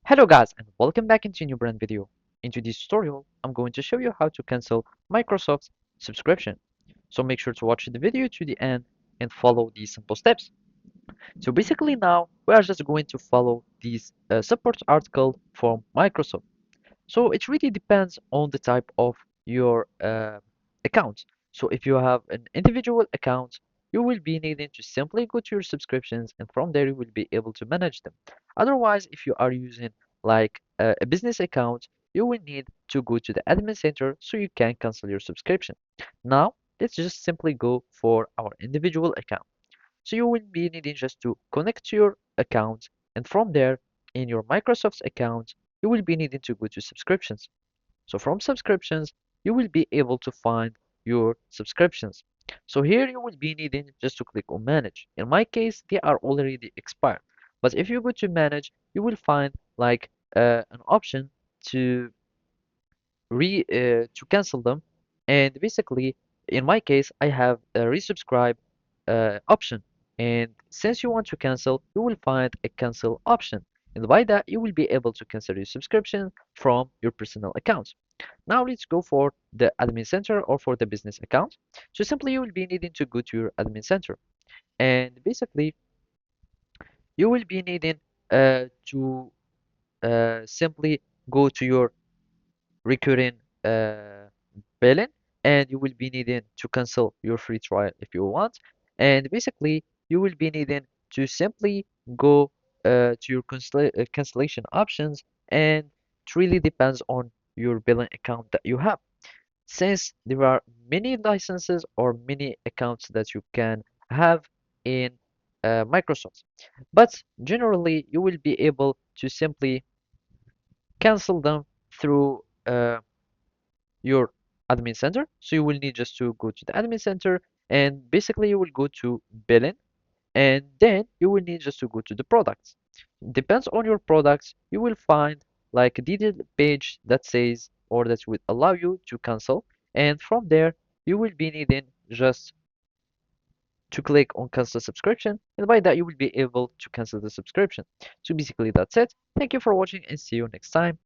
Hello guys and welcome back into a new brand video. In this tutorial, I'm going to show you how to cancel Microsoft's subscription. So make sure to watch the video to the end and follow these simple steps. So basically now we are just going to follow this support article from Microsoft. So it really depends on the type of your account. So if you have an individual account, you will be needing to simply go to your subscriptions and from there you will be able to manage them. Otherwise, if you are using like a business account, you will need to go to the admin center so you can cancel your subscription. Now, let's just simply go for our individual account. So you will be needing just to connect to your account and from there in your Microsoft's account, you will be needing to go to subscriptions. So from subscriptions, you will be able to find your subscriptions. So here you will be needing just to click on manage. In my case, they are already expired. But if you go to manage, you will find like an option to to cancel them. And basically, in my case, I have a resubscribe option. And since you want to cancel, you will find a cancel option. And by that, you will be able to cancel your subscription from your personal account. Now let's go for the admin center or for the business account. So simply you will be needing to go to your admin center. And basically, you will be needing to simply go to your recurring billing and you will be needing to cancel your free trial if you want. And basically, you will be needing to simply go to your cancellation options, and it really depends on your billing account that you have. Since there are many licenses or many accounts that you can have in Microsoft, but generally you will be able to simply cancel them through your admin center. So you will need just to go to the admin center and basically you will go to billing and then you will need just to go to the products. Depends on your products, you will find like a detailed page that says or that would allow you to cancel, and from there you will be needing just to click on cancel subscription, and by that you will be able to cancel the subscription. So basically that's it. Thank you for watching and see you next time.